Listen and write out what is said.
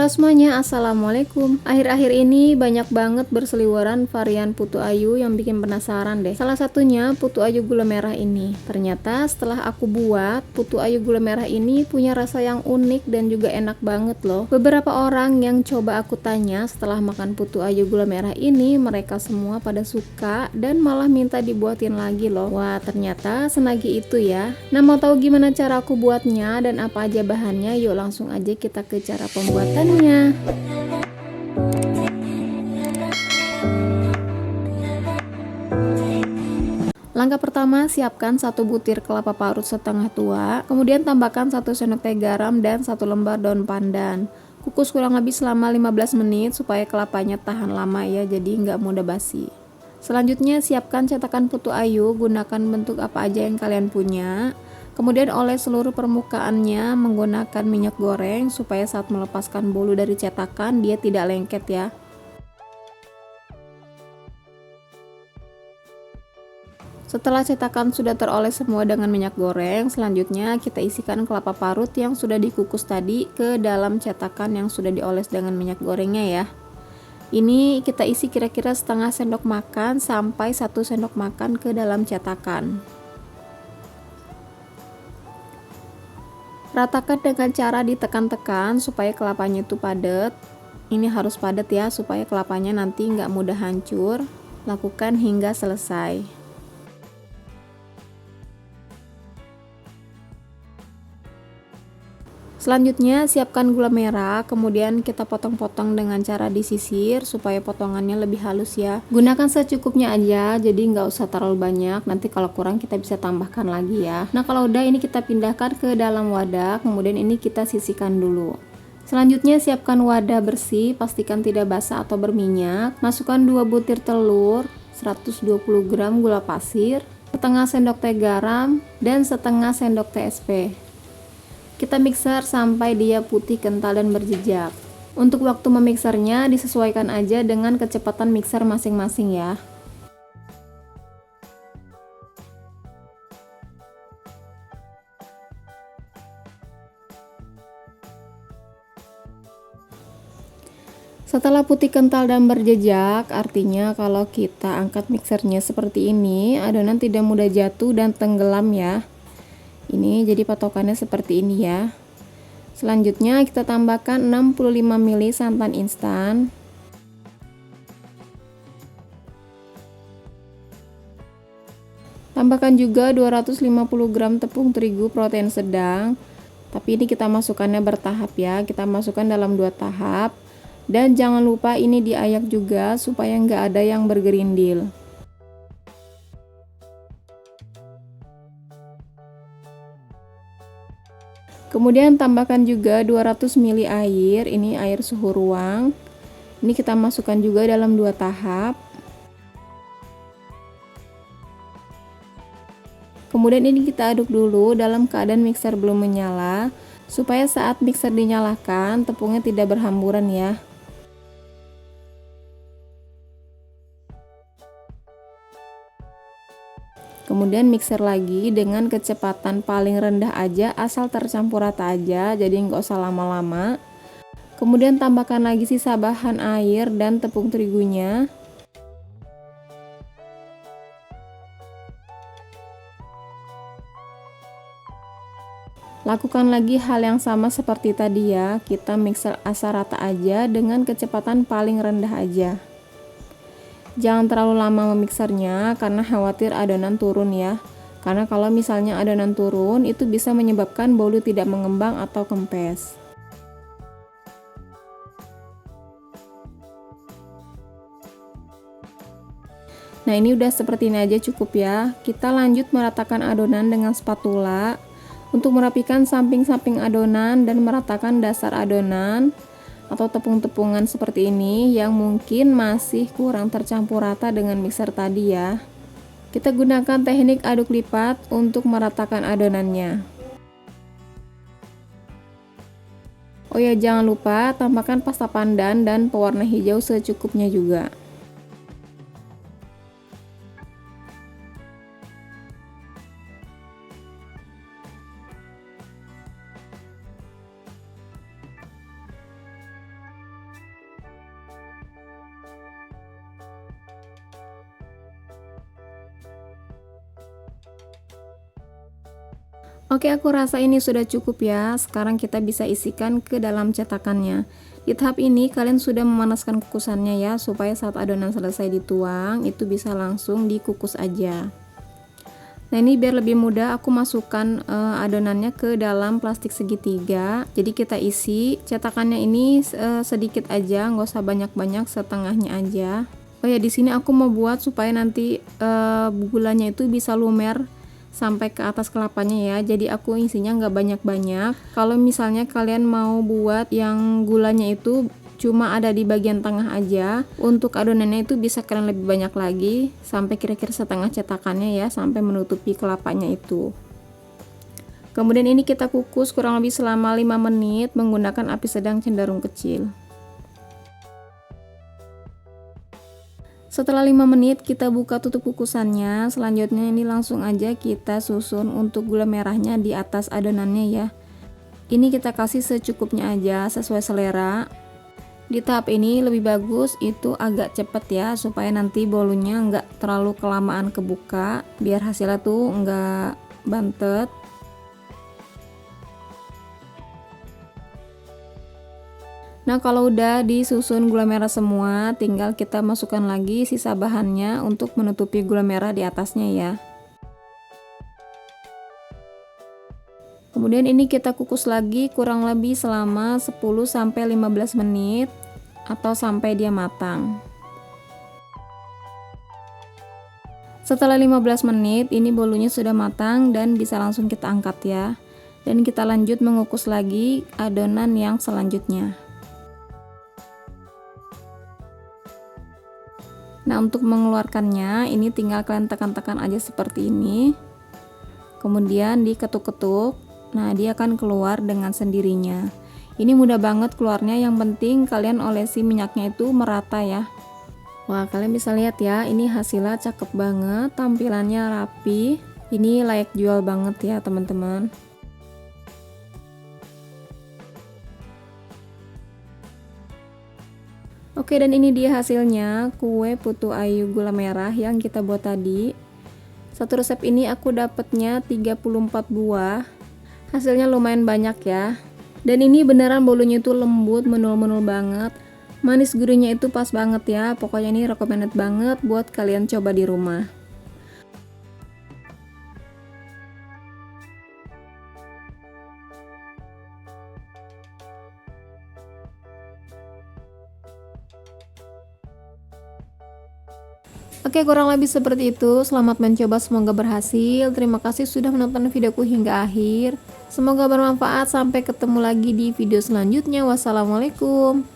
Halo semuanya, Assalamualaikum. Akhir-akhir ini banyak banget berseliweran varian putu ayu yang bikin penasaran deh. Salah satunya putu ayu gula merah ini. Ternyata setelah aku buat, putu ayu gula merah ini punya rasa yang unik dan juga enak banget loh. Beberapa orang yang coba aku tanya setelah makan putu ayu gula merah ini, mereka semua pada suka dan malah minta dibuatin lagi loh. Wah, ternyata senagi itu ya. Nah, mau tahu gimana cara aku buatnya dan apa aja bahannya? Yuk langsung aja kita ke cara pembuatan. Langkah pertama, siapkan 1 butir kelapa parut setengah tua, kemudian tambahkan 1 sendok teh garam dan 1 lembar daun pandan. Kukus kurang lebih selama 15 menit supaya kelapanya tahan lama ya, jadi nggak mudah basi. Selanjutnya siapkan cetakan putu ayu, gunakan bentuk apa aja yang kalian punya. Kemudian oles seluruh permukaannya menggunakan minyak goreng supaya saat melepaskan bolu dari cetakan dia tidak lengket ya. Setelah cetakan sudah teroles semua dengan minyak goreng, selanjutnya kita isikan kelapa parut yang sudah dikukus tadi ke dalam cetakan yang sudah dioles dengan minyak gorengnya ya. Ini kita isi kira-kira setengah sendok makan sampai 1 sendok makan ke dalam cetakan. Ratakan dengan cara ditekan-tekan supaya kelapanya itu padat. Ini harus padat ya supaya kelapanya nanti nggak mudah hancur. Lakukan hingga selesai. Selanjutnya siapkan gula merah, kemudian kita potong-potong dengan cara disisir supaya potongannya lebih halus ya. Gunakan secukupnya aja, jadi nggak usah terlalu banyak, nanti kalau kurang kita bisa tambahkan lagi ya. Nah kalau udah ini kita pindahkan ke dalam wadah, kemudian ini kita sisihkan dulu. Selanjutnya siapkan wadah bersih, pastikan tidak basah atau berminyak. Masukkan 2 butir telur, 120 gram gula pasir, setengah sendok teh garam, dan setengah sendok teh SP. Kita mixer sampai dia putih, kental, dan berjejak. Untuk waktu memixernya disesuaikan aja dengan kecepatan mixer masing-masing ya. Setelah putih, kental, dan berjejak, artinya kalau kita angkat mixernya seperti ini, adonan tidak mudah jatuh dan tenggelam ya. Ini jadi patokannya seperti ini ya. Selanjutnya kita tambahkan 65 ml santan instan. Tambahkan juga 250 gram tepung terigu protein sedang. Tapi ini kita masukkannya bertahap ya. Kita masukkan dalam 2 tahap. Dan jangan lupa ini diayak juga supaya nggak ada yang bergerindil. Kemudian tambahkan juga 200 ml air, ini air suhu ruang. Ini kita masukkan juga dalam 2 tahap. Kemudian ini kita aduk dulu dalam keadaan mixer belum menyala, supaya saat mixer dinyalakan tepungnya tidak berhamburan ya. Kemudian mixer lagi dengan kecepatan paling rendah aja, asal tercampur rata aja, jadi nggak usah lama-lama. Kemudian tambahkan lagi sisa bahan air dan tepung terigunya. Lakukan lagi hal yang sama seperti tadi ya, kita mixer asal rata aja dengan kecepatan paling rendah aja. Jangan terlalu lama memixernya karena khawatir adonan turun ya. Karena kalau misalnya adonan turun itu bisa menyebabkan bolu tidak mengembang atau kempes. Nah ini udah seperti ini aja cukup ya. Kita lanjut meratakan adonan dengan spatula untuk merapikan samping-samping adonan dan meratakan dasar adonan atau tepung-tepungan seperti ini yang mungkin masih kurang tercampur rata dengan mixer tadi ya. Kita gunakan teknik aduk lipat untuk meratakan adonannya. Oh ya, jangan lupa tambahkan pasta pandan dan pewarna hijau secukupnya juga. Oke, aku rasa ini sudah cukup ya. Sekarang kita bisa isikan ke dalam cetakannya. Di tahap ini kalian sudah memanaskan kukusannya ya, supaya saat adonan selesai dituang itu bisa langsung dikukus aja. Nah, ini biar lebih mudah aku masukkan adonannya ke dalam plastik segitiga. Jadi kita isi cetakannya ini sedikit aja, nggak usah banyak-banyak, setengahnya aja. Oh ya, di sini aku mau buat supaya nanti gulanya itu bisa lumer sampai ke atas kelapanya ya. Jadi aku isinya nggak banyak-banyak. Kalau misalnya kalian mau buat yang gulanya itu cuma ada di bagian tengah aja, untuk adonannya itu bisa kalian lebih banyak lagi, sampai kira-kira setengah cetakannya ya, sampai menutupi kelapanya itu. Kemudian ini kita kukus kurang lebih selama 5 menit menggunakan api sedang cenderung kecil. Setelah 5 menit kita buka tutup kukusannya. Selanjutnya ini langsung aja kita susun untuk gula merahnya di atas adonannya ya. Ini kita kasih secukupnya aja, sesuai selera. Di tahap ini lebih bagus itu agak cepet ya, supaya nanti bolunya nggak terlalu kelamaan kebuka, biar hasilnya tuh nggak bantet. Nah, kalau udah disusun gula merah semua, tinggal kita masukkan lagi sisa bahannya untuk menutupi gula merah di atasnya ya. Kemudian ini kita kukus lagi kurang lebih selama 10-15 menit atau sampai dia matang. Setelah 15 menit ini bolunya sudah matang dan bisa langsung kita angkat ya. Dan kita lanjut mengukus lagi adonan yang selanjutnya. Nah, untuk mengeluarkannya ini tinggal kalian tekan-tekan aja seperti ini. Kemudian diketuk-ketuk. Nah, dia akan keluar dengan sendirinya. Ini mudah banget keluarnya, yang penting kalian olesi minyaknya itu merata ya. Wah, kalian bisa lihat ya, ini hasilnya cakep banget, tampilannya rapi. Ini layak jual banget ya teman-teman. Oke, dan ini dia hasilnya, kue putu ayu gula merah yang kita buat tadi. Satu resep ini aku dapatnya 34 buah. Hasilnya lumayan banyak ya. Dan ini beneran bolunya itu lembut, menul-menul banget. Manis gurihnya itu pas banget ya. Pokoknya ini recommended banget buat kalian coba di rumah. Oke, kurang lebih seperti itu. Selamat mencoba, semoga berhasil. Terima kasih sudah menonton videoku hingga akhir. Semoga bermanfaat. Sampai ketemu lagi di video selanjutnya. Wassalamualaikum.